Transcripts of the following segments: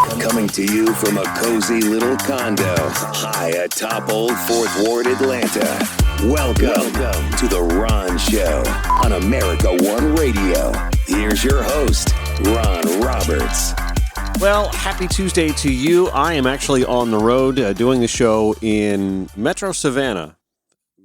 Coming to you from a cozy little condo high atop Old Fourth Ward, Atlanta. Welcome to The Ron Show on America One Radio. Here's your host, Ron Roberts. Well, happy Tuesday to you. I am actually on the road doing the show in Metro Savannah.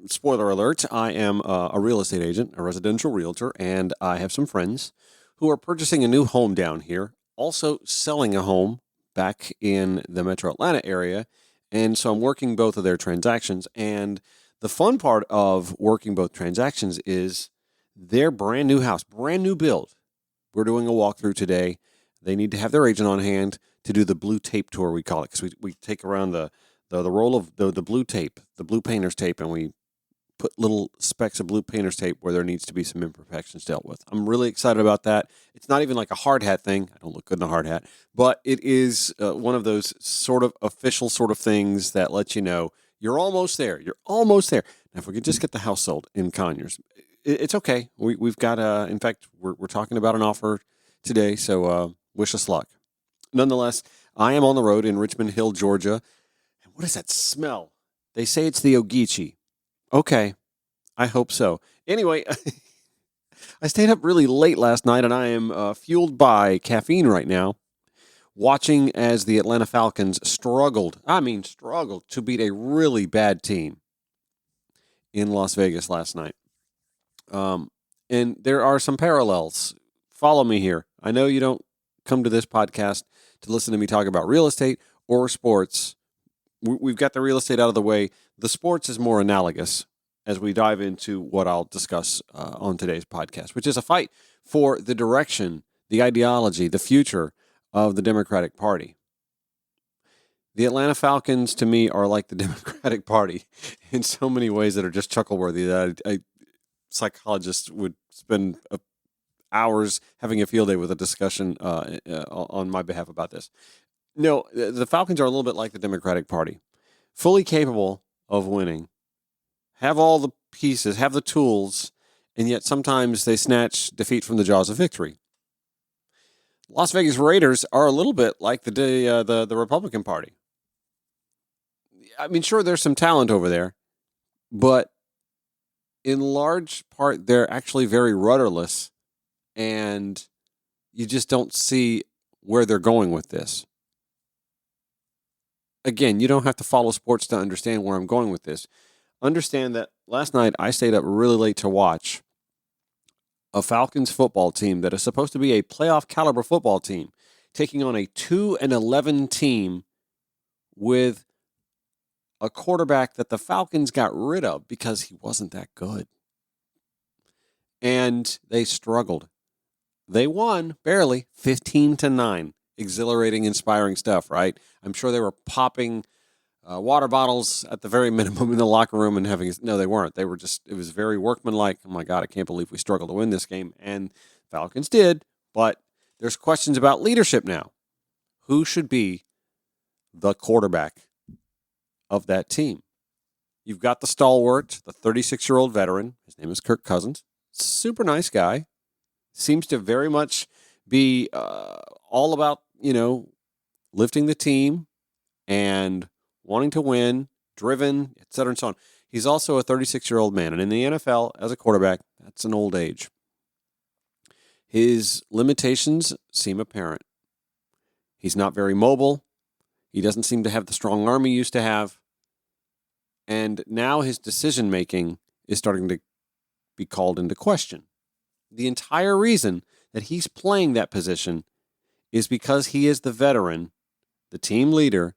Spoiler alert, I am a real estate agent, a residential realtor, and I have some friends who are purchasing a new home down here, also selling a home back in the Metro Atlanta area. And so I'm working both of their transactions. And the fun part of working both transactions is their brand new house, brand new build. We're doing a walkthrough today. They need to have their agent on hand to do the blue tape tour, we call it, because we take around the roll of the blue tape, the blue painter's tape, and we put little specks of blue painter's tape where there needs to be some imperfections dealt with. I'm really excited about that. It's not even like a hard hat thing. I don't look good in a hard hat, but it is one of those sort of official sort of things that lets you know you're almost there. You're almost there. Now, if we could just get the house sold in Conyers, it's okay. We've got, in fact, we're talking about an offer today, so wish us luck. Nonetheless, I am on the road in Richmond Hill, Georgia. And what is that smell? They say it's the Ogeechee. Okay, I hope so. Anyway, I stayed up really late last night, and I am fueled by caffeine right now, watching as the Atlanta Falcons struggled to beat a really bad team in Las Vegas last night. And there are some parallels. Follow me here. I know you don't come to this podcast to listen to me talk about real estate or sports. We've got the real estate out of the way. The sports is more analogous as we dive into what I'll discuss on today's podcast, which is a fight for the direction, the ideology, the future of the Democratic Party. The Atlanta Falcons, to me, are like the Democratic Party in so many ways that are just chuckle-worthy that psychologists would spend hours having a field day with a discussion on my behalf about this. No, the Falcons are a little bit like the Democratic Party, fully capable of winning, have all the pieces, have the tools, and yet sometimes they snatch defeat from the jaws of victory. Las Vegas Raiders are a little bit like the Republican Party. I mean, sure, there's some talent over there, but in large part, they're actually very rudderless, and you just don't see where they're going with this. Again, you don't have to follow sports to understand where I'm going with this. Understand that last night I stayed up really late to watch a Falcons football team that is supposed to be a playoff caliber football team taking on a 2-11 team with a quarterback that the Falcons got rid of because he wasn't that good. And they struggled. They won barely 15-9. Exhilarating, inspiring stuff, right? I'm sure they were popping water bottles at the very minimum in the locker room and having... No, they weren't. They were just... It was very workmanlike. Oh, my God, I can't believe we struggled to win this game. And Falcons did, but there's questions about leadership now. Who should be the quarterback of that team? You've got the stalwart, the 36-year-old veteran. His name is Kirk Cousins. Super nice guy. Seems to very much be all about, lifting the team and wanting to win, driven, et cetera, and so on. He's also a 36-year-old man, and in the NFL, as a quarterback, that's an old age. His limitations seem apparent. He's not very mobile. He doesn't seem to have the strong arm he used to have. And now his decision-making is starting to be called into question. The entire reason that he's playing that position is because he is the veteran, the team leader,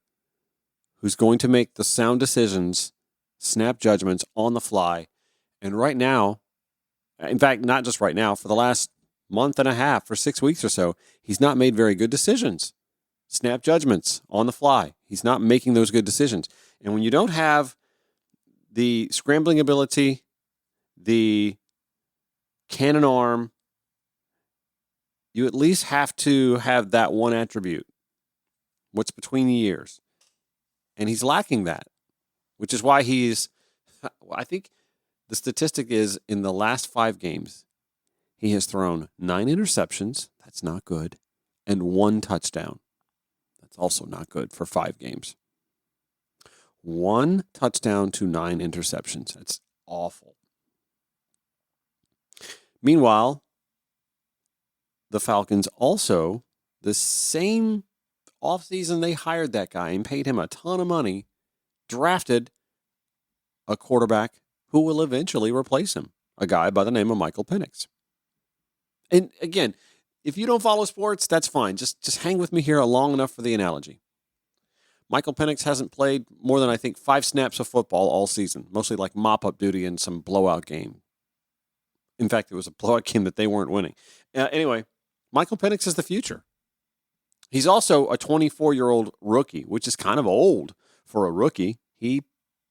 who's going to make the sound decisions, snap judgments on the fly. And right now, in fact, not just right now, for the last month and a half, for 6 weeks or so, he's not made very good decisions. Snap judgments on the fly. He's not making those good decisions. And when you don't have the scrambling ability, the cannon arm, you at least have to have that one attribute. What's between the ears? And he's lacking that, which is why I think the statistic is in the last 5 games, he has thrown 9 interceptions. That's not good. And 1 touchdown. It's also not good for 5 games. 1 touchdown to 9 interceptions. That's awful. Meanwhile, the Falcons also, the same offseason they hired that guy and paid him a ton of money, drafted a quarterback who will eventually replace him, a guy by the name of Michael Penix. And again, if you don't follow sports, that's fine. Just hang with me here long enough for the analogy. Michael Penix hasn't played more than, I think, 5 snaps of football all season, mostly like mop-up duty in some blowout game. In fact, it was a blowout game that they weren't winning. Anyway, Michael Penix is the future. He's also a 24-year-old rookie, which is kind of old for a rookie. He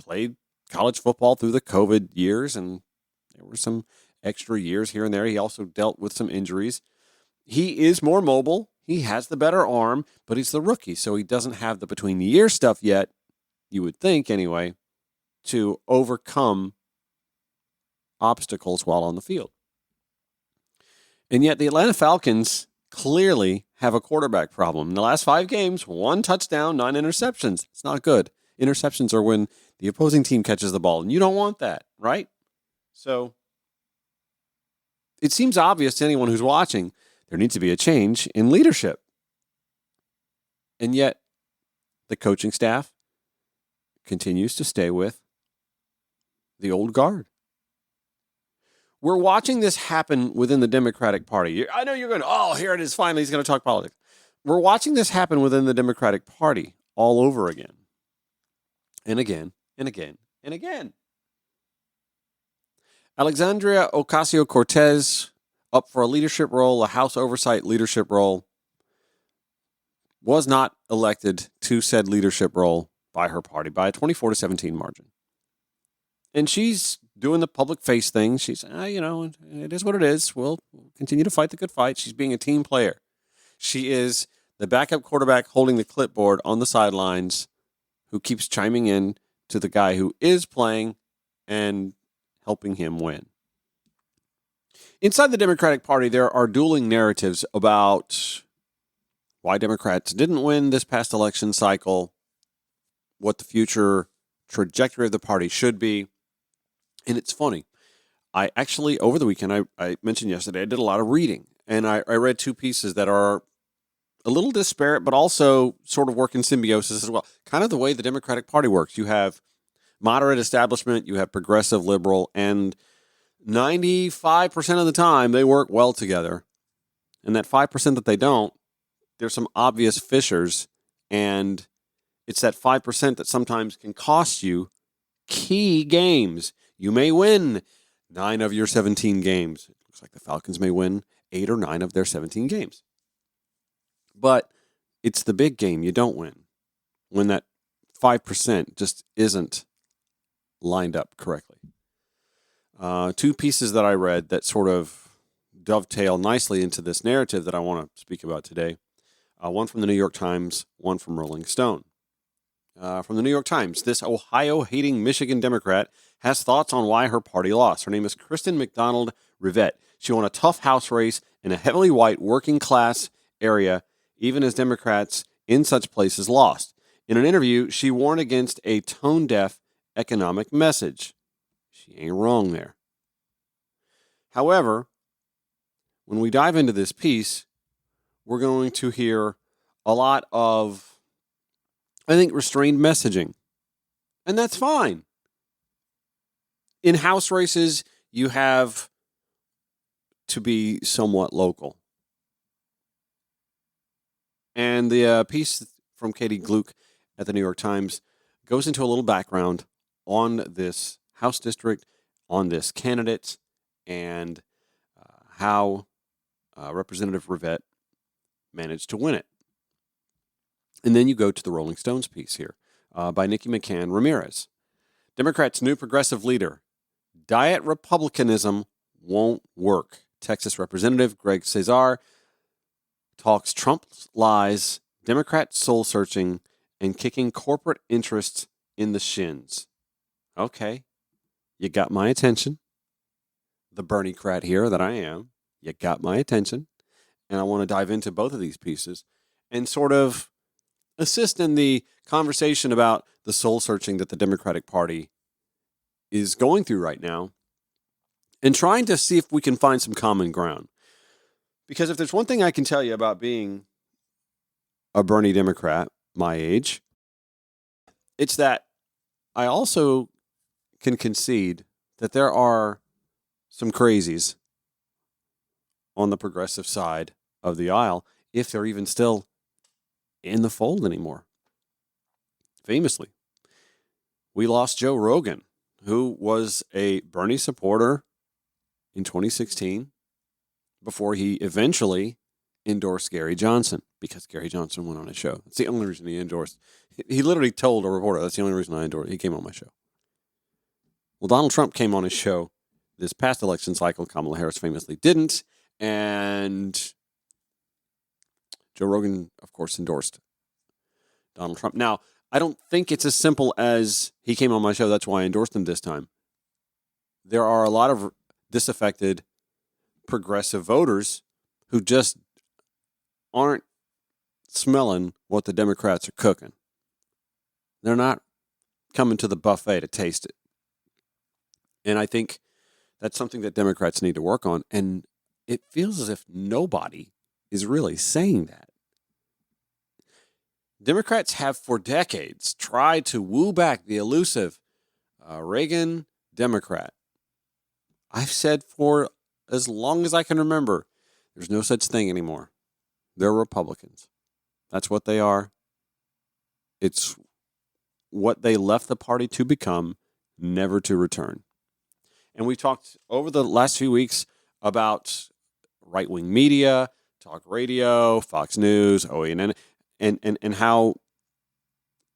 played college football through the COVID years, and there were some extra years here and there. He also dealt with some injuries. He is more mobile. He has the better arm, but he's the rookie, so he doesn't have the between-the-year stuff yet, you would think anyway, to overcome obstacles while on the field. And yet the Atlanta Falcons clearly have a quarterback problem. In the last 5 games, 1 touchdown, 9 interceptions. It's not good. Interceptions are when the opposing team catches the ball, and you don't want that, right? So it seems obvious to anyone who's watching there needs to be a change in leadership. And yet the coaching staff continues to stay with the old guard. We're watching this happen within the Democratic Party. I know you're going, oh, here it is. Finally, he's going to talk politics. We're watching this happen within the Democratic Party all over again. And again, and again, and again. Alexandria Ocasio-Cortez, up for a leadership role, a House oversight leadership role, was not elected to said leadership role by her party by a 24-17 margin. And she's doing the public face thing. She's, it is what it is. We'll continue to fight the good fight. She's being a team player. She is the backup quarterback holding the clipboard on the sidelines who keeps chiming in to the guy who is playing and helping him win. Inside the Democratic Party, there are dueling narratives about why Democrats didn't win this past election cycle, what the future trajectory of the party should be. And it's funny. I actually, over the weekend, I mentioned yesterday, I did a lot of reading. And I read 2 pieces that are a little disparate, but also sort of work in symbiosis as well. Kind of the way the Democratic Party works. You have moderate establishment, you have progressive liberal, and 95% of the time they work well together. And that 5% that they don't, there's some obvious fissures. And it's that 5% that sometimes can cost you key games. You may win 9 of your 17 games. It looks like the Falcons may win 8 or 9 of their 17 games. But it's the big game you don't win when that 5% just isn't lined up correctly. 2 pieces that I read that sort of dovetail nicely into this narrative that I want to speak about today. One from the New York Times, one from Rolling Stone. From the New York Times, this Ohio-hating Michigan Democrat has thoughts on why her party lost. Her name is Kristen McDonald Rivette. She won a tough House race in a heavily white working-class area, even as Democrats in such places lost. In an interview, she warned against a tone-deaf economic message. She ain't wrong there. However, when we dive into this piece, we're going to hear a lot of, I think, restrained messaging. And that's fine. In House races, you have to be somewhat local. And the piece from Katie Gluck at the New York Times goes into a little background on this House district, on this candidate, and how Representative Rivette managed to win it. And then you go to the Rolling Stones piece here by Nikki McCann Ramirez. Democrats' new progressive leader. Diet republicanism won't work. Texas Representative Greg Cesar talks Trump's lies, Democrat soul-searching, and kicking corporate interests in the shins. Okay, you got my attention. The Bernie-crat here that I am. You got my attention. And I want to dive into both of these pieces and sort of assist in the conversation about the soul searching that the Democratic Party is going through right now and trying to see if we can find some common ground. Because if there's one thing I can tell you about being a Bernie Democrat, my age, it's that I also can concede that there are some crazies on the progressive side of the aisle, if they're even still in the fold anymore. Famously, we lost Joe Rogan, who was a Bernie supporter in 2016 before he eventually endorsed Gary Johnson, because Gary Johnson went on his show. That's the only reason he endorsed. He literally told a reporter, that's the only reason I endorsed. He came on my show. Well, Donald Trump came on his show this past election cycle. Kamala Harris famously didn't. And Joe Rogan, of course, endorsed Donald Trump. Now, I don't think it's as simple as he came on my show, that's why I endorsed him this time. There are a lot of disaffected progressive voters who just aren't smelling what the Democrats are cooking. They're not coming to the buffet to taste it. And I think that's something that Democrats need to work on. And it feels as if nobody is really saying that. Democrats have for decades tried to woo back the elusive Reagan Democrat. I've said for as long as I can remember, there's no such thing anymore. They're Republicans. That's what they are. It's what they left the party to become, never to return. And we talked over the last few weeks about right-wing media, talk radio, Fox News, OANN, and how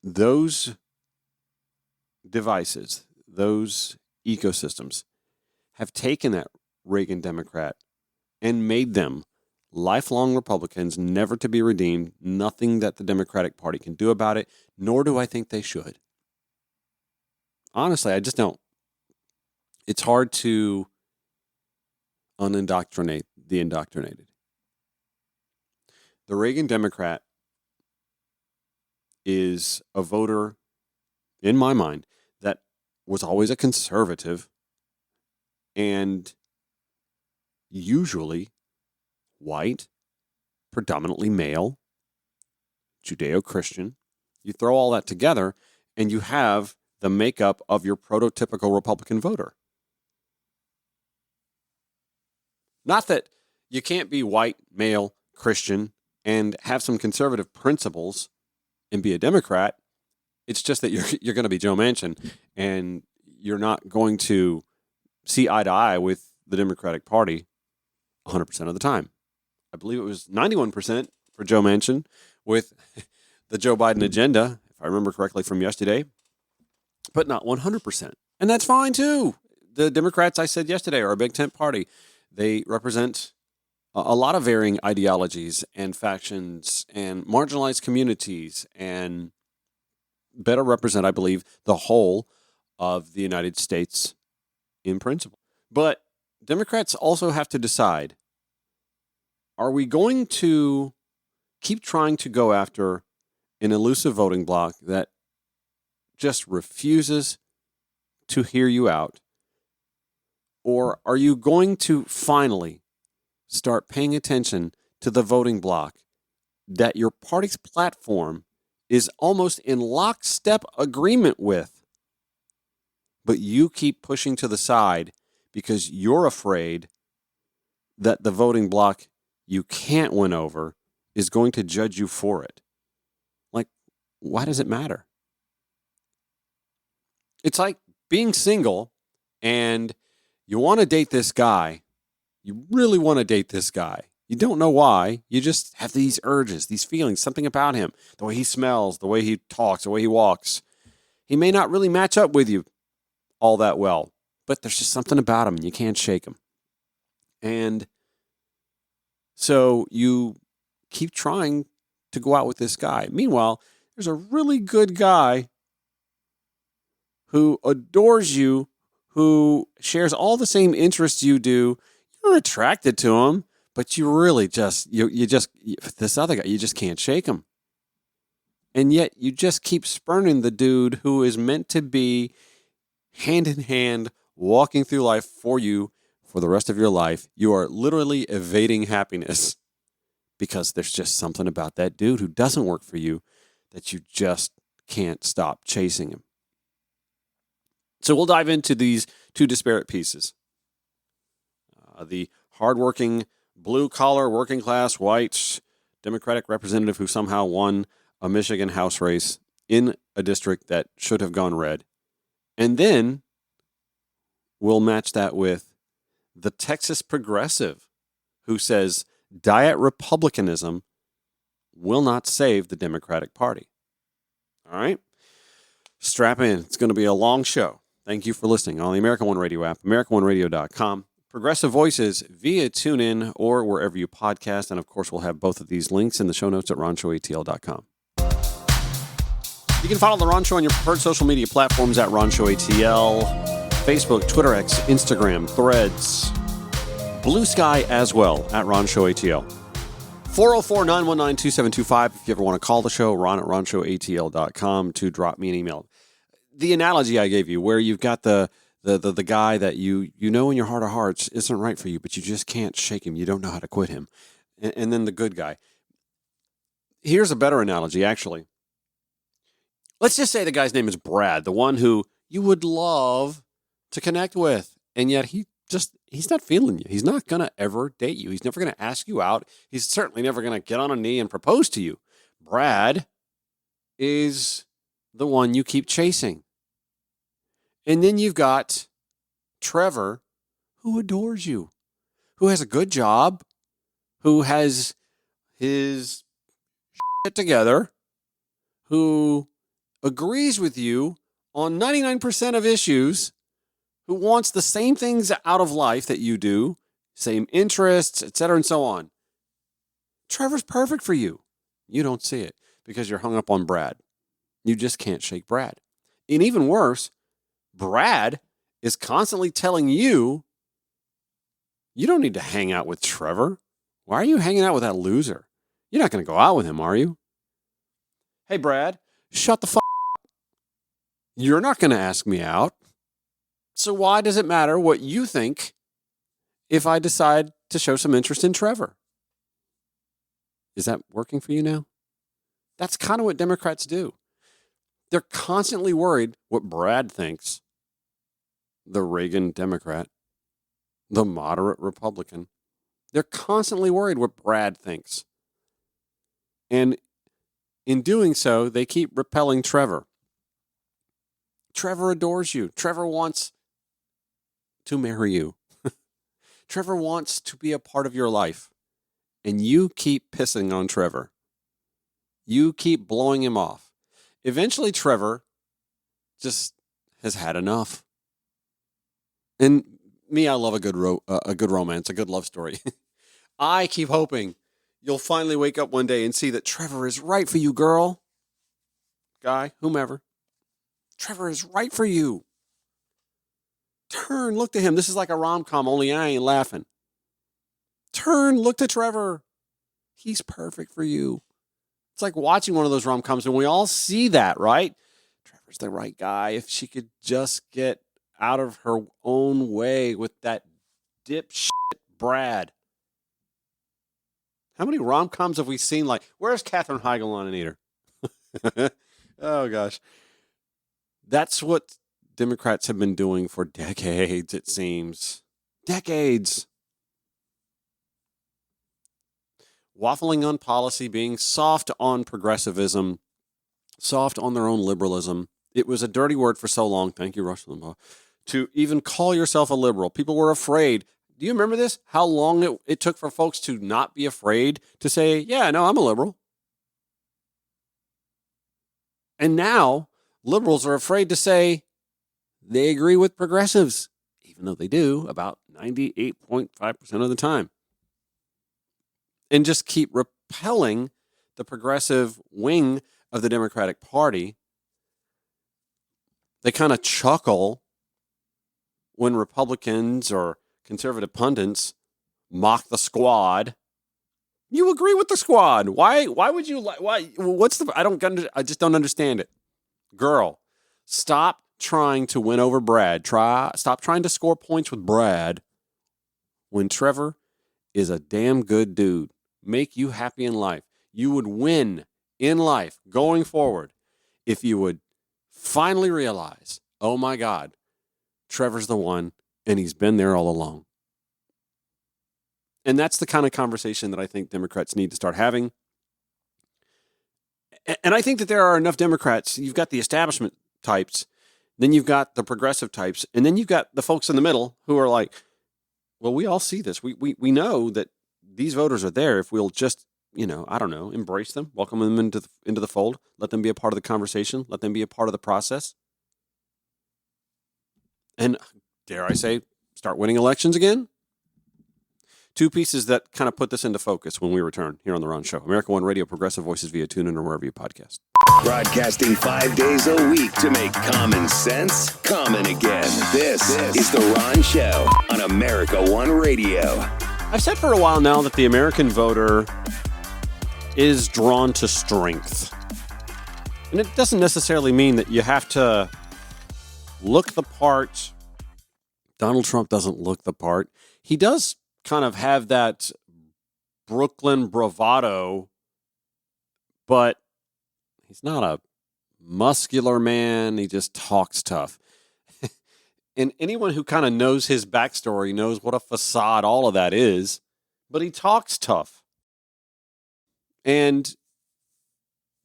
those devices, those ecosystems, have taken that Reagan Democrat and made them lifelong Republicans, never to be redeemed, nothing that the Democratic Party can do about it, nor do I think they should. Honestly, I just don't. It's hard to unindoctrinate the indoctrinated. The Reagan Democrat is a voter, in my mind, that was always a conservative and usually white, predominantly male, Judeo-Christian. You throw all that together and you have the makeup of your prototypical Republican voter. Not that you can't be white, male, Christian, and have some conservative principles and be a Democrat. It's just that you're going to be Joe Manchin, and you're not going to see eye to eye with the Democratic Party 100% of the time. I believe it was 91% for Joe Manchin with the Joe Biden agenda, if I remember correctly from yesterday, but not 100%. And that's fine, too. The Democrats, I said yesterday, are a big tent party. They represent a lot of varying ideologies and factions and marginalized communities and better represent, I believe, the whole of the United States in principle. But Democrats also have to decide, are we going to keep trying to go after an elusive voting bloc that just refuses to hear you out? Or are you going to finally start paying attention to the voting bloc that your party's platform is almost in lockstep agreement with, but you keep pushing to the side because you're afraid that the voting bloc you can't win over is going to judge you for it? Like, why does it matter? It's like being single and you want to date this guy. You really want to date this guy. You don't know why. You just have these urges, these feelings, something about him, the way he smells, the way he talks, the way he walks. He may not really match up with you all that well, but there's just something about him and you can't shake him. And so you keep trying to go out with this guy. Meanwhile, there's a really good guy who adores you, who shares all the same interests you do. You're attracted to him, but you really just, this other guy, you just can't shake him. And yet you just keep spurning the dude who is meant to be hand in hand, walking through life for you for the rest of your life. You are literally evading happiness because there's just something about that dude who doesn't work for you that you just can't stop chasing him. So we'll dive into these two disparate pieces. The hardworking, blue-collar, working-class, white Democratic representative who somehow won a Michigan House race in a district that should have gone red. And then we'll match that with the Texas progressive who says diet republicanism will not save the Democratic Party. All right? Strap in. It's going to be a long show. Thank you for listening on the American One Radio app, AmericanOneRadio.com, Progressive Voices via TuneIn or wherever you podcast. And, of course, we'll have both of these links in the show notes at RonShowATL.com. You can follow The Ron Show on your preferred social media platforms at RonShowATL, Facebook, Twitter, X, Instagram, Threads, Blue Sky as well at RonShowATL. 404-919-2725 if you ever want to call the show, Ron at RonShowATL.com to drop me an email. The analogy I gave you where you've got the guy that you know in your heart of hearts isn't right for you, but you just can't shake him. You don't know how to quit him. And then the good guy. Here's a better analogy, actually. Let's just say the guy's name is Brad, the one who you would love to connect with, and yet he's not feeling you. He's not going to ever date you. He's never going to ask you out. He's certainly never going to get on a knee and propose to you. Brad is the one you keep chasing. And then you've got Trevor, who adores you, who has a good job, who has his shit together, who agrees with you on 99% of issues, who wants the same things out of life that you do, same interests, etc., and so on. Trevor's perfect for you. You don't see it because you're hung up on Brad. You just can't shake Brad. And even worse, Brad is constantly telling you, you don't need to hang out with Trevor. Why are you hanging out with that loser? You're not going to go out with him, are you? Hey, Brad, shut the fuck up. You're not going to ask me out. So why does it matter what you think if I decide to show some interest in Trevor? Is that working for you now? That's kind of what Democrats do. They're constantly worried what Brad thinks. The Reagan Democrat, the moderate Republican. They're constantly worried what Brad thinks. And in doing so, they keep repelling Trevor. Trevor adores you. Trevor wants to marry you. Trevor wants to be a part of your life. And you keep pissing on Trevor. You keep blowing him off. Eventually, Trevor just has had enough. And me, I love a good romance, a good love story. I keep hoping you'll finally wake up one day and see that Trevor is right for you, girl. Guy, whomever. Trevor is right for you. Turn, look to him. This is like a rom-com, only I ain't laughing. Turn, look to Trevor. He's perfect for you. It's like watching one of those rom-coms, and we all see that, right? Trevor's the right guy. If she could just get out of her own way with that dipshit Brad. How many rom-coms have we seen? Like, where's Katherine Heigl on Anita? Oh, gosh. That's what Democrats have been doing for decades, it seems. Decades. Waffling on policy, being soft on progressivism, soft on their own liberalism. It was a dirty word for so long, thank you, Rush Limbaugh, to even call yourself a liberal. People were afraid. Do you remember this? How long it took for folks to not be afraid to say, yeah, no, I'm a liberal. And now liberals are afraid to say they agree with progressives, even though they do about 98.5% of the time. And just keep repelling the progressive wing of the Democratic Party. They kind of chuckle when Republicans or conservative pundits mock the squad, You agree with the squad. Why would you like, I just don't understand it. Girl, stop trying to win over Brad. Stop trying to score points with Brad when Trevor is a damn good dude. Make you happy in life. You would win in life going forward if you would finally realize, oh my God, Trevor's the one and he's been there all along. And that's the kind of conversation that I think Democrats need to start having. And I think that there are enough Democrats. You've got the establishment types, then you've got the progressive types, and then you've got the folks in the middle who are like, well, we all see this. We know that these voters are there if we'll just, embrace them, welcome them into the fold, let them be a part of the conversation, let them be a part of the process. And dare I say, start winning elections again? Two pieces that kind of put this into focus when we return here on The Ron Show. America One Radio, Progressive Voices via TuneIn or wherever you podcast. Broadcasting 5 days a week to make common sense common again. This is The Ron Show on America One Radio. I've said for a while now that the American voter is drawn to strength. And it doesn't necessarily mean that you have to look the part. Donald Trump doesn't look the part. He does kind of have that Brooklyn bravado, but he's not a muscular man. He just talks tough. And anyone who kind of knows his backstory knows what a facade all of that is, but he talks tough. And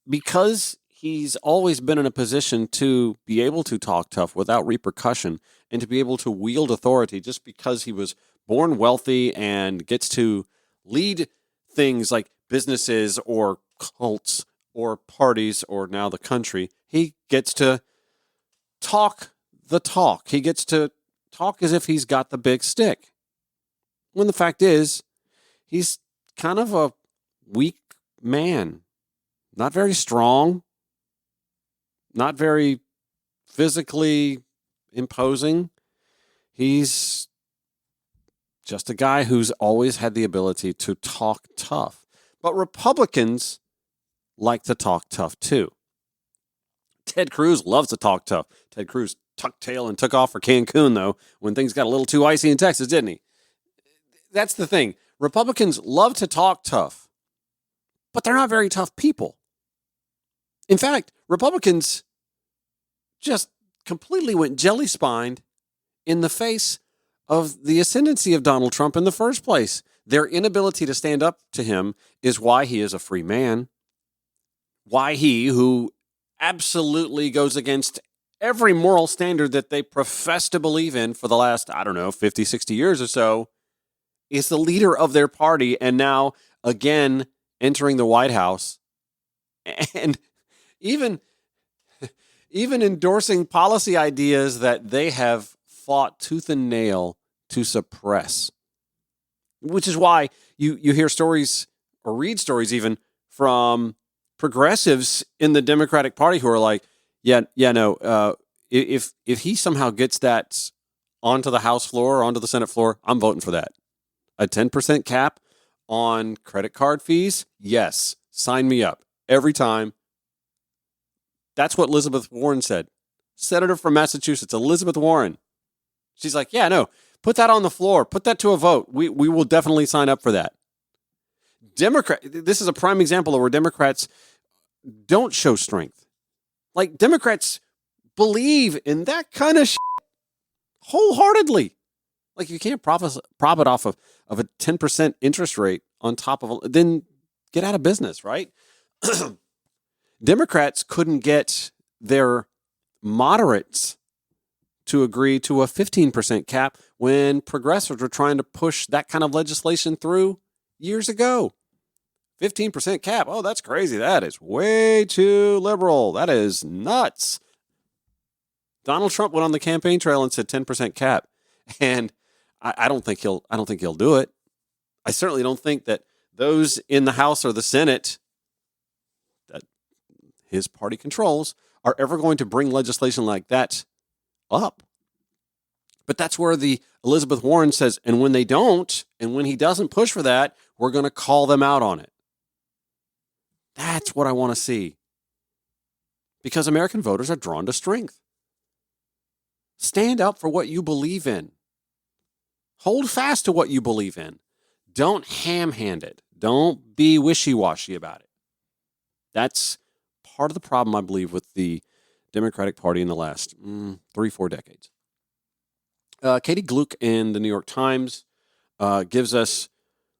because he's always been in a position to be able to talk tough without repercussion and to be able to wield authority just because he was born wealthy and gets to lead things like businesses or cults or parties or now the country, he gets to talk the talk. He gets to talk as if he's got the big stick. When the fact is, he's kind of a weak man. Not very strong. Not very physically imposing. He's just a guy who's always had the ability to talk tough. But Republicans like to talk tough too. Ted Cruz loves to talk tough. Ted Cruz tucked tail and took off for Cancun, though, when things got a little too icy in Texas, didn't he? That's the thing. Republicans love to talk tough, but they're not very tough people. In fact, Republicans just completely went jelly-spined in the face of the ascendancy of Donald Trump in the first place. Their inability to stand up to him is why he is a free man. Why he, who absolutely goes against every moral standard that they profess to believe in for the last, 50, 60 years or so, is the leader of their party and now, again, entering the White House and even endorsing policy ideas that they have fought tooth and nail to suppress. Which is why you hear stories or read stories even from progressives in the Democratic Party who are like, if he somehow gets that onto the House floor or onto the Senate floor, I'm voting for that. A 10% cap on credit card fees? Yes. Sign me up. Every time. That's what Elizabeth Warren said. Senator from Massachusetts, Elizabeth Warren. She's like, put that on the floor. Put that to a vote. We will definitely sign up for that. This is a prime example of where Democrats don't show strength. Like, Democrats believe in that kind of shit wholeheartedly. Like, you can't profit off of a 10% interest rate on top of then get out of business, right? Democrats couldn't get their moderates to agree to a 15% cap when progressives were trying to push that kind of legislation through years ago. 15% cap. Oh, that's crazy. That is way too liberal. That is nuts. Donald Trump went on the campaign trail and said 10% cap. And I don't think he'll do it. I certainly don't think that those in the House or the Senate that his party controls are ever going to bring legislation like that up. But that's where the Elizabeth Warren says, and when they don't, and when he doesn't push for that, we're going to call them out on it. That's what I want to see. Because American voters are drawn to strength. Stand up for what you believe in. Hold fast to what you believe in. Don't ham-hand it. Don't be wishy-washy about it. That's part of the problem, I believe, with the Democratic Party in the last 3-4 decades. Katie Gluck in the New York Times gives us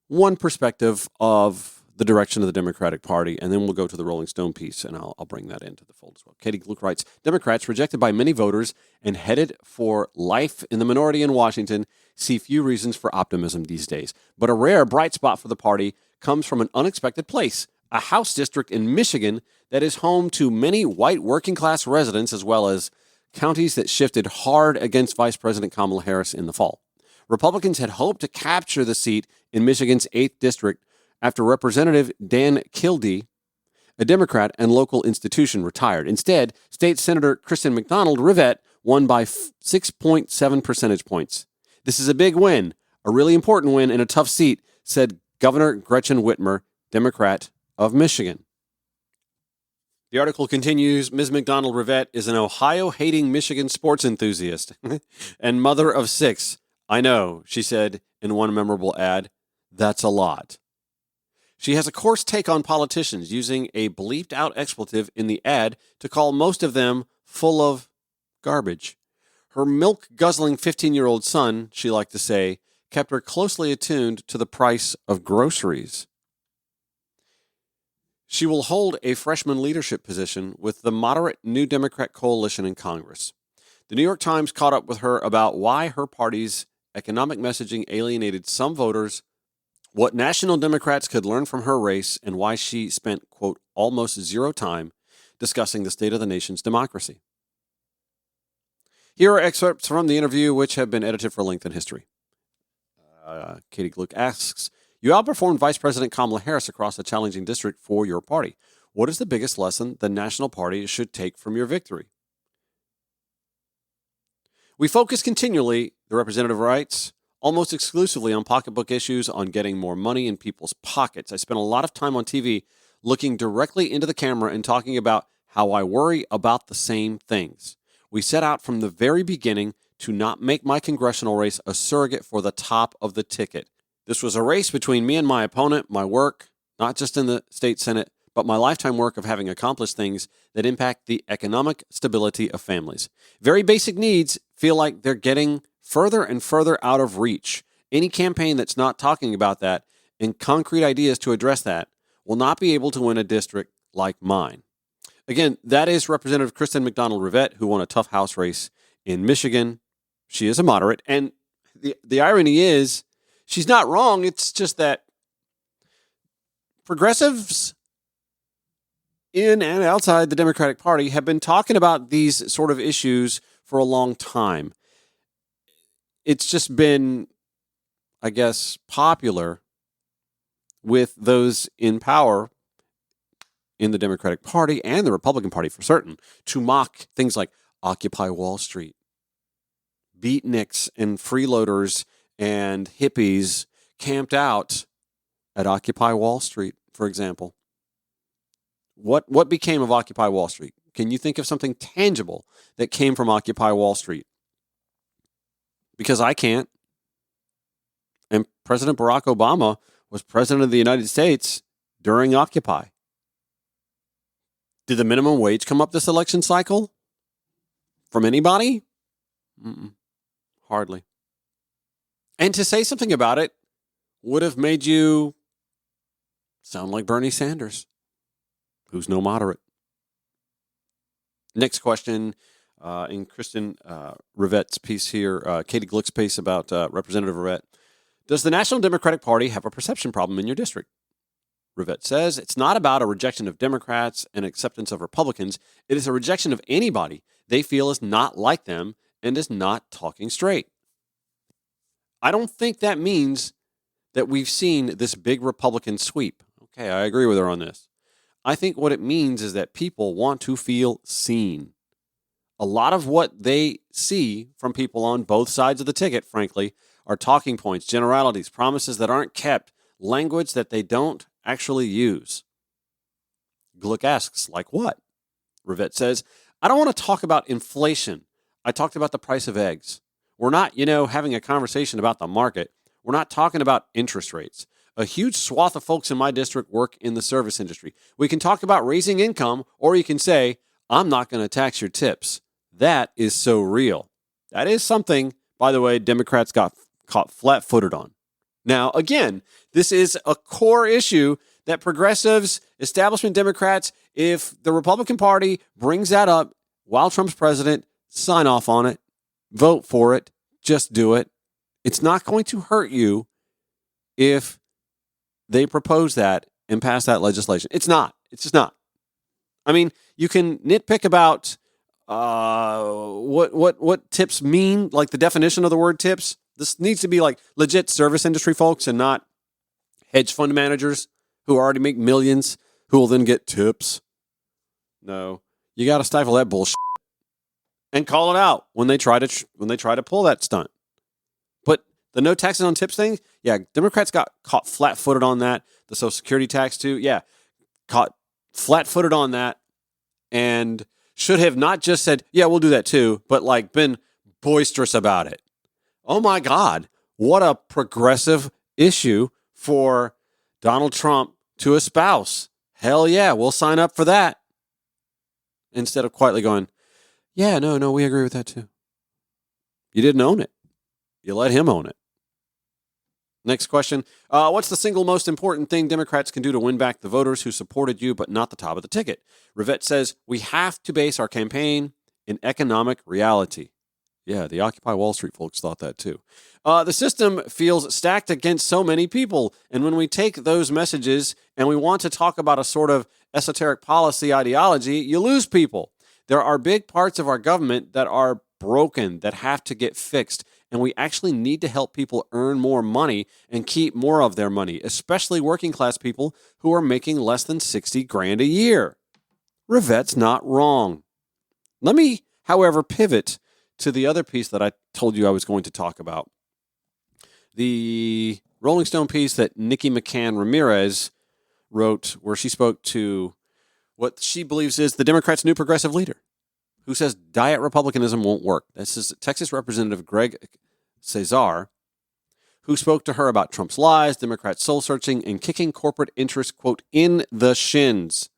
one perspective of the direction of the Democratic Party, and then we'll go to the Rolling Stone piece, and I'll bring that into the fold as well. Katie Gluck writes, Democrats, rejected by many voters and headed for life in the minority in Washington, see few reasons for optimism these days. But a rare bright spot for the party comes from an unexpected place, a House district in Michigan that is home to many white working-class residents, as well as counties that shifted hard against Vice President Kamala Harris in the fall. Republicans had hoped to capture the seat in Michigan's 8th district after Representative Dan Kildee, a Democrat and local institution, retired. Instead, State Senator Kristen McDonald-Rivette won by 6.7 percentage points. This is a big win, a really important win in a tough seat, said Governor Gretchen Whitmer, Democrat of Michigan. The article continues, Ms. McDonald-Rivette is an Ohio-hating Michigan sports enthusiast and mother of 6. I know, she said in one memorable ad, that's a lot. She has a coarse take on politicians, using a bleeped-out expletive in the ad to call most of them full of garbage. Her milk-guzzling 15-year-old son, she liked to say, kept her closely attuned to the price of groceries. She will hold a freshman leadership position with the moderate New Democrat coalition in Congress. The New York Times caught up with her about why her party's economic messaging alienated some voters, what national Democrats could learn from her race, and why she spent, quote, almost zero time discussing the state of the nation's democracy. Here are excerpts from the interview, which have been edited for length and history. Katie Gluck asks, you outperformed Vice President Kamala Harris across a challenging district for your party. What is the biggest lesson the national party should take from your victory? We focus continually, the representative writes, almost exclusively on pocketbook issues, on getting more money in people's pockets. I spent a lot of time on TV looking directly into the camera and talking about how I worry about the same things. We set out from the very beginning to not make my congressional race a surrogate for the top of the ticket. This was a race between me and my opponent, my work, not just in the state Senate, but my lifetime work of having accomplished things that impact the economic stability of families. Very basic needs feel like they're getting further and further out of reach. Any campaign that's not talking about that and concrete ideas to address that will not be able to win a district like mine. Again, that is Representative Kristen McDonald-Rivette, who won a tough House race in Michigan. She is a moderate. And the irony is, she's not wrong. It's just that progressives in and outside the Democratic Party have been talking about these sort of issues for a long time. It's just been, I guess, popular with those in power in the Democratic Party and the Republican Party for certain to mock things like Occupy Wall Street, beatniks and freeloaders and hippies camped out at Occupy Wall Street, for example. What became of Occupy Wall Street? Can you think of something tangible that came from Occupy Wall Street? Because I can't. And President Barack Obama was president of the United States during Occupy. Did the minimum wage come up this election cycle? From anybody? Hardly. And to say something about it would have made you sound like Bernie Sanders, who's no moderate. Next question in Kristen Rivette's piece here, Katie Gluck's piece about Representative Rivette. Does the National Democratic Party have a perception problem in your district? Rivette says, it's not about a rejection of Democrats and acceptance of Republicans. It is a rejection of anybody they feel is not like them and is not talking straight. I don't think that means that we've seen this big Republican sweep. Okay, I agree with her on this. I think what it means is that people want to feel seen. A lot of what they see from people on both sides of the ticket, frankly, are talking points, generalities, promises that aren't kept, language that they don't actually use. Glick asks, like what? Rivette says, I don't want to talk about inflation. I talked about the price of eggs. We're not, having a conversation about the market. We're not talking about interest rates. A huge swath of folks in my district work in the service industry. We can talk about raising income, or you can say, I'm not going to tax your tips. That is so real. That is something, by the way, Democrats got caught flat-footed on. Now, again, this is a core issue that progressives, establishment Democrats, if the Republican Party brings that up while Trump's president, sign off on it, vote for it, just do it. It's not going to hurt you if they propose that and pass that legislation. It's not. It's just not. I mean, you can nitpick about what tips mean, like the definition of the word tips. This needs to be like legit service industry folks and not hedge fund managers who already make millions who will then get tips. No, you got to stifle that bullshit and call it out when they try to pull that stunt. But the no taxes on tips thing, yeah, Democrats got caught flat-footed on that. The Social Security tax too, yeah, caught flat-footed on that, and should have not just said, yeah, we'll do that too, but like been boisterous about it. Oh my God, what a progressive issue for Donald Trump to espouse. Hell yeah, we'll sign up for that. Instead of quietly going, yeah, no, we agree with that too. You didn't own it. You let him own it. Next question. What's the single most important thing Democrats can do to win back the voters who supported you but not the top of the ticket? Rivette says, we have to base our campaign in economic reality. Yeah, the Occupy Wall Street folks thought that too. The system feels stacked against so many people. And when we take those messages and we want to talk about a sort of esoteric policy ideology, you lose people. There are big parts of our government that are broken, that have to get fixed. And we actually need to help people earn more money and keep more of their money, especially working class people who are making less than $60,000 a year. Rivette's not wrong. Let me, however, pivot to the other piece that I told you I was going to talk about. The Rolling Stone piece that Nikki McCann Ramirez wrote, where she spoke to what she believes is the Democrats' new progressive leader, who says diet Republicanism won't work. This is Texas Representative Greg Cesar, who spoke to her about Trump's lies, Democrats soul-searching, and kicking corporate interests, quote, in the shins.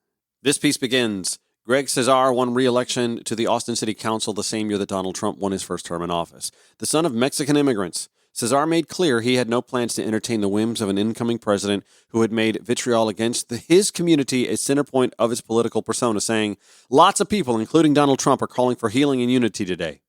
This piece begins. Greg Cesar won re-election to the Austin City Council the same year that Donald Trump won his first term in office. The son of Mexican immigrants, Cesar made clear he had no plans to entertain the whims of an incoming president who had made vitriol against his community a center point of his political persona, saying, lots of people, including Donald Trump, are calling for healing and unity today.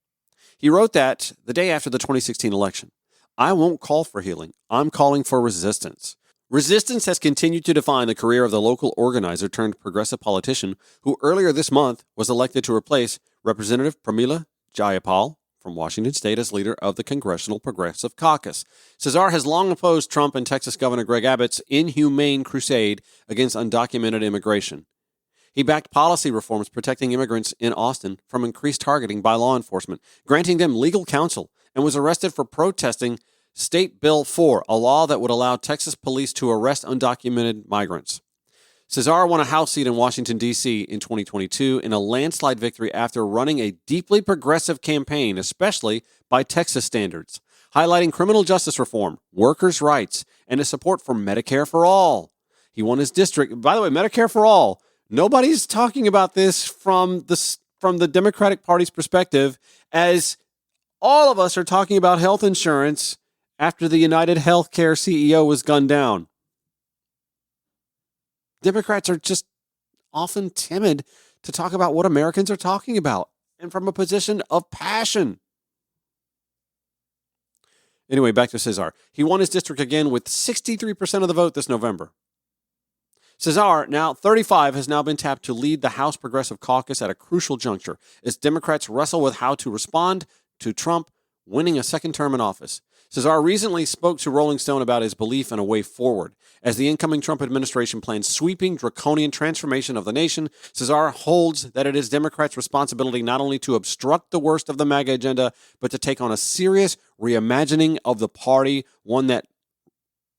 He wrote that the day after the 2016 election. I won't call for healing. I'm calling for resistance. Resistance has continued to define the career of the local organizer turned progressive politician who earlier this month was elected to replace Representative Pramila Jayapal from Washington State as leader of the Congressional Progressive Caucus. Cesar has long opposed Trump and Texas Governor Greg Abbott's inhumane crusade against undocumented immigration. He backed policy reforms protecting immigrants in Austin from increased targeting by law enforcement, granting them legal counsel, and was arrested for protesting State Bill 4, a law that would allow Texas police to arrest undocumented migrants. Cesar won a House seat in Washington, D.C. in 2022 in a landslide victory after running a deeply progressive campaign, especially by Texas standards, highlighting criminal justice reform, workers' rights, and his support for Medicare for All. He won his district. By the way, Medicare for All, nobody's talking about this from the Democratic Party's perspective, as all of us are talking about health insurance after the United Healthcare CEO was gunned down. Democrats are just often timid to talk about what Americans are talking about, and from a position of passion. Anyway, back to Cesar. He won his district again with 63% of the vote this November. Cesar, now 35, has now been tapped to lead the House Progressive Caucus at a crucial juncture as Democrats wrestle with how to respond to Trump winning a second term in office. Cesar recently spoke to Rolling Stone about his belief in a way forward. As the incoming Trump administration plans sweeping, draconian transformation of the nation, Cesar holds that it is Democrats' responsibility not only to obstruct the worst of the MAGA agenda, but to take on a serious reimagining of the party, one that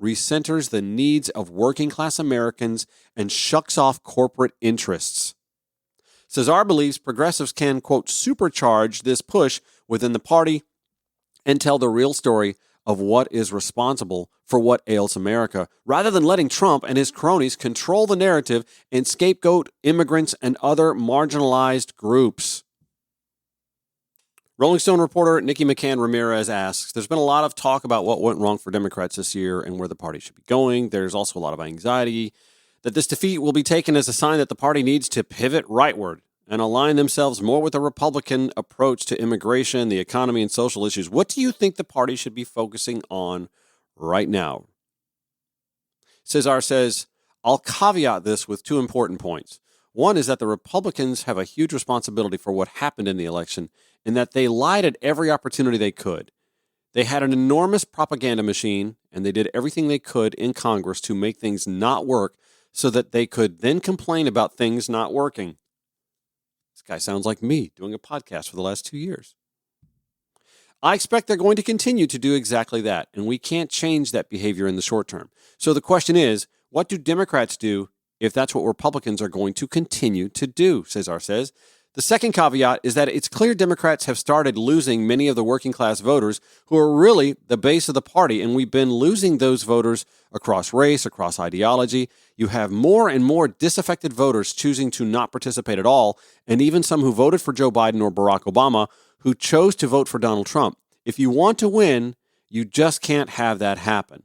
recenters the needs of working-class Americans and shucks off corporate interests. Cesar believes progressives can, quote, supercharge this push within the party and tell the real story of what is responsible for what ails America, rather than letting Trump and his cronies control the narrative and scapegoat immigrants and other marginalized groups. Rolling Stone reporter Nikki McCann Ramirez asks, there's been a lot of talk about what went wrong for Democrats this year and where the party should be going. There's also a lot of anxiety that this defeat will be taken as a sign that the party needs to pivot rightward and align themselves more with a Republican approach to immigration, the economy, and social issues. What do you think the party should be focusing on right now? Cesar says, I'll caveat this with two important points. One is that the Republicans have a huge responsibility for what happened in the election in that they lied at every opportunity they could. They had an enormous propaganda machine, and they did everything they could in Congress to make things not work so that they could then complain about things not working. This guy sounds like me doing a podcast for the last 2 years. I expect they're going to continue to do exactly that, and we can't change that behavior in the short term. So the question is, what do Democrats do if that's what Republicans are going to continue to do, Cesar says. The second caveat is that it's clear Democrats have started losing many of the working class voters who are really the base of the party, and we've been losing those voters across race, across ideology. You have more and more disaffected voters choosing to not participate at all, and even some who voted for Joe Biden or Barack Obama who chose to vote for Donald Trump. If you want to win, you just can't have that happen.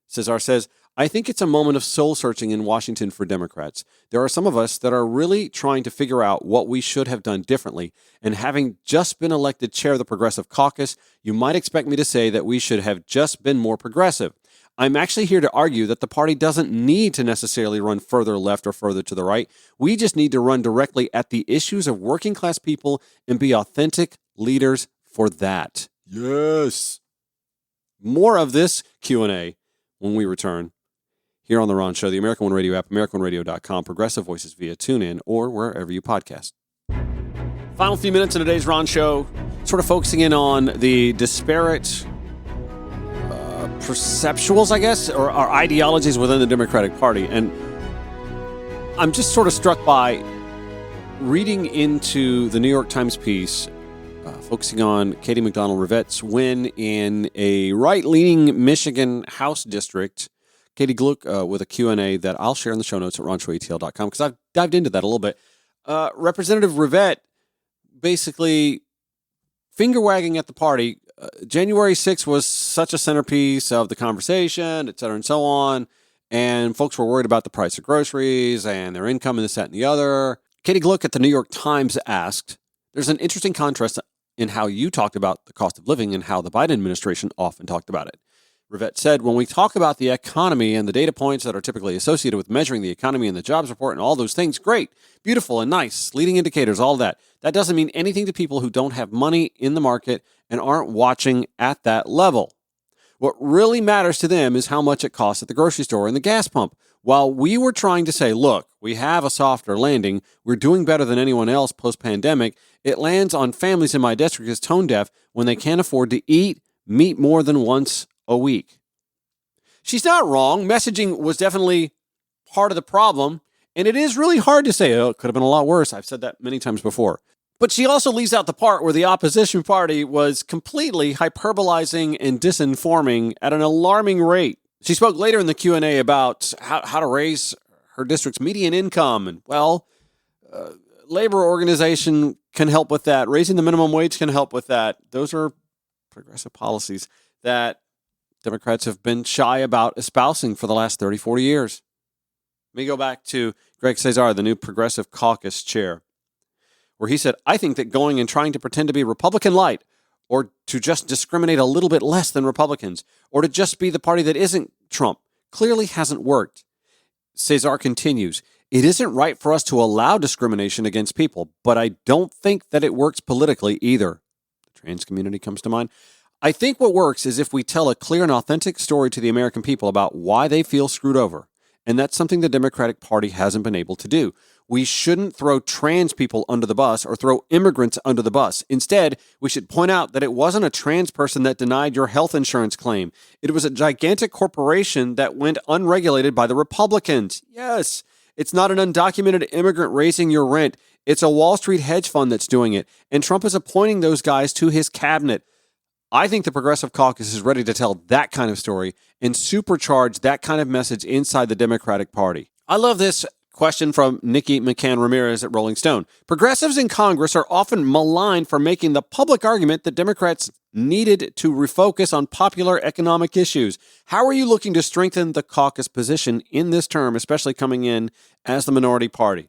Cesar says, I think it's a moment of soul-searching in Washington for Democrats. There are some of us that are really trying to figure out what we should have done differently, and having just been elected chair of the Progressive Caucus, you might expect me to say that we should have just been more progressive. I'm actually here to argue that the party doesn't need to necessarily run further left or further to the right. We just need to run directly at the issues of working-class people and be authentic leaders for that. Yes. More of this Q&A when we return here on The Ron Show, the American One Radio app, AmericanOneRadio.com, Progressive Voices via TuneIn, or wherever you podcast. Final few minutes in today's Ron Show, sort of focusing in on the disparate perceptuals, I guess, or ideologies within the Democratic Party. And I'm just sort of struck by reading into the New York Times piece focusing on Katie McDonald-Rivette's win in a right-leaning Michigan House district. Katie Gluck with a Q&A that I'll share in the show notes at ronshowatl.com because I've dived into that a little bit. Representative Rivette basically finger-wagging at the party. January 6th was such a centerpiece of the conversation, et cetera, and so on. And folks were worried about the price of groceries and their income and this, that, and the other. Katie Gluck at the New York Times asked, there's an interesting contrast in how you talked about the cost of living and how the Biden administration often talked about it. Rivette said, when we talk about the economy and the data points that are typically associated with measuring the economy and the jobs report and all those things, great, beautiful and nice, leading indicators, all that. That doesn't mean anything to people who don't have money in the market and aren't watching at that level. What really matters to them is how much it costs at the grocery store and the gas pump. While we were trying to say, look, we have a softer landing, we're doing better than anyone else post-pandemic, it lands on families in my district as tone deaf when they can't afford to eat meat more than once a week. She's not wrong. Messaging was definitely part of the problem, and it is really hard to say, oh, it could have been a lot worse. I've said that many times before. But she also leaves out the part where the opposition party was completely hyperbolizing and disinforming at an alarming rate. She spoke later in the Q&A about how to raise her district's median income, and, labor organization can help with that. Raising the minimum wage can help with that. Those are progressive policies that Democrats have been shy about espousing for the last 30, 40 years. Let me go back to Greg Cesar, the new Progressive Caucus chair, where he said, I think that going and trying to pretend to be Republican light or to just discriminate a little bit less than Republicans or to just be the party that isn't Trump clearly hasn't worked. Cesar continues, it isn't right for us to allow discrimination against people, but I don't think that it works politically either. The trans community comes to mind. I think what works is if we tell a clear and authentic story to the American people about why they feel screwed over. And that's something the Democratic Party hasn't been able to do. we shouldn't throw trans people under the bus or throw immigrants under the bus. Instead, we should point out that it wasn't a trans person that denied your health insurance claim. It was a gigantic corporation that went unregulated by the Republicans. Yes, it's not an undocumented immigrant raising your rent. It's a Wall Street hedge fund that's doing it. And Trump is appointing those guys to his cabinet. I think the Progressive Caucus is ready to tell that kind of story and supercharge that kind of message inside the Democratic Party. I love this question from Nikki McCann Ramirez at Rolling Stone. Progressives in Congress are often maligned for making the public argument that Democrats needed to refocus on popular economic issues. How are you looking to strengthen the caucus position in this term, especially coming in as the minority party?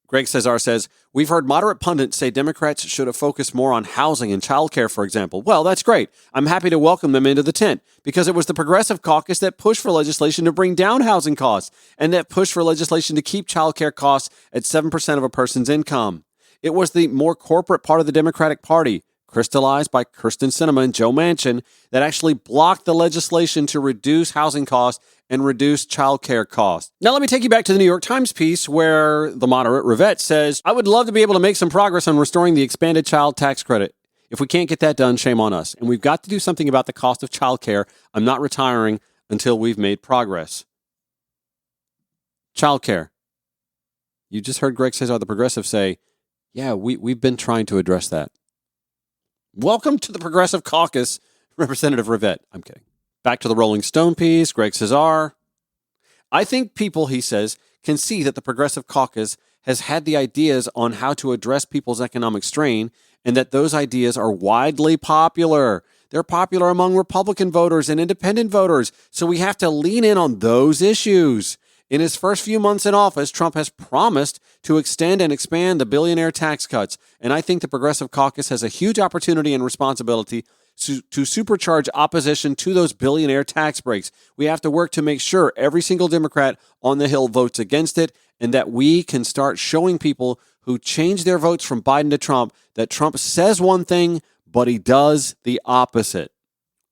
Greg Cesar says, we've heard moderate pundits say Democrats should have focused more on housing and childcare, for example. Well, that's great. I'm happy to welcome them into the tent because it was the Progressive Caucus that pushed for legislation to bring down housing costs and that pushed for legislation to keep childcare costs at 7% of a person's income. It was the more corporate part of the Democratic Party, crystallized by Kyrsten Sinema and Joe Manchin, that actually blocked the legislation to reduce housing costs and reduce childcare costs. Now, let me take you back to the New York Times piece where the moderate Rivette says, I would love to be able to make some progress on restoring the expanded child tax credit. If we can't get that done, shame on us. And we've got to do something about the cost of childcare. I'm not retiring until we've made progress. Childcare. You just heard Greg Cesar, the progressive, say, yeah, we've been trying to address that. Welcome to the Progressive Caucus, Representative Rivette. I'm kidding. Back to the Rolling Stone piece, Greg Cesar. I think people, he says, can see that the Progressive Caucus has had the ideas on how to address people's economic strain and that those ideas are widely popular. They're popular among Republican voters and independent voters, so we have to lean in on those issues. In his first few months in office, Trump has promised to extend and expand the billionaire tax cuts, and I think the Progressive Caucus has a huge opportunity and responsibility to supercharge opposition to those billionaire tax breaks. We have to work to make sure every single Democrat on the Hill votes against it and that we can start showing people who change their votes from Biden to Trump that Trump says one thing, but he does the opposite.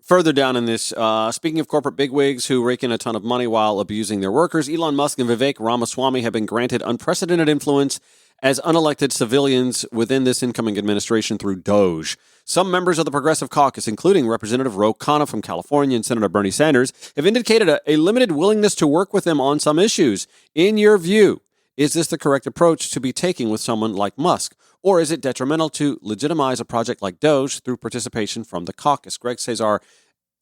Further down in this, speaking of corporate bigwigs who rake in a ton of money while abusing their workers, Elon Musk and Vivek Ramaswamy have been granted unprecedented influence as unelected civilians within this incoming administration through Doge. Some members of the Progressive Caucus, including Representative Ro Khanna from California and Senator Bernie Sanders, have indicated a limited willingness to work with them on some issues. In your view, is this the correct approach to be taking with someone like Musk? Or is it detrimental to legitimize a project like Doge through participation from the caucus? Greg Cesar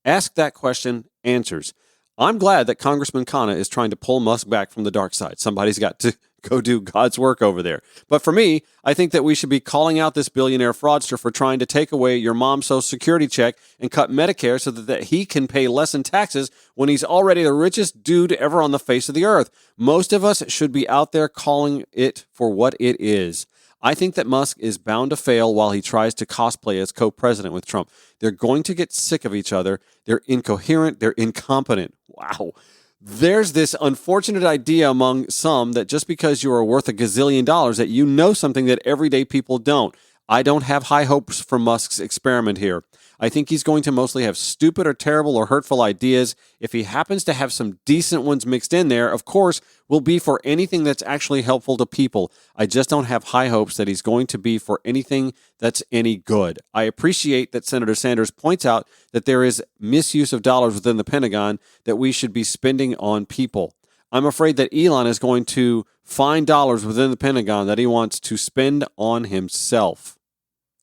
asked that question, answers. I'm glad that Congressman Khanna is trying to pull Musk back from the dark side. Somebody's got to go do God's work over there. But for me, I think that we should be calling out this billionaire fraudster for trying to take away your mom's Social Security check and cut Medicare so that he can pay less in taxes when he's already the richest dude ever on the face of the earth. Most of us should be out there calling it for what it is. I think that Musk is bound to fail while he tries to cosplay as co-president with Trump. They're going to get sick of each other. They're incoherent. They're incompetent. Wow. There's this unfortunate idea among some that just because you are worth $1 gazillion that you know something that everyday people don't. I don't have high hopes for Musk's experiment here. I think he's going to mostly have stupid or terrible or hurtful ideas. If he happens to have some decent ones mixed in there, of course, will be for anything that's actually helpful to people. I just don't have high hopes that he's going to be for anything that's any good. I appreciate that Senator Sanders points out that there is misuse of dollars within the Pentagon that we should be spending on people. I'm afraid that Elon is going to find dollars within the Pentagon that he wants to spend on himself.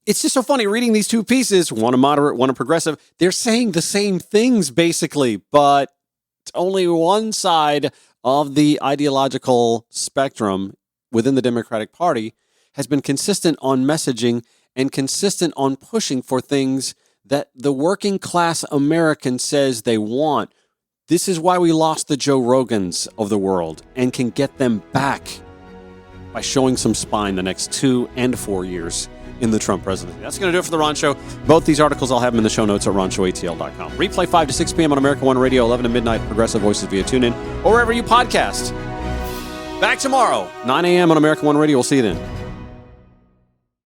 It's just so funny reading these two pieces, one a moderate, one a progressive. They're saying the same things, basically, but only one side of the ideological spectrum within the Democratic Party has been consistent on messaging and consistent on pushing for things that the working class American says they want. This is why we lost the Joe Rogans of the world and can get them back by showing some spine the next 2 and 4 years in the Trump presidency. That's going to do it for The Ron Show. Both these articles, I'll have them in the show notes at ronshowatl.com. Replay 5 to 6 p.m. on America One Radio, 11 to midnight, Progressive Voices via TuneIn, or wherever you podcast. Back tomorrow, 9 a.m. on America One Radio. We'll see you then.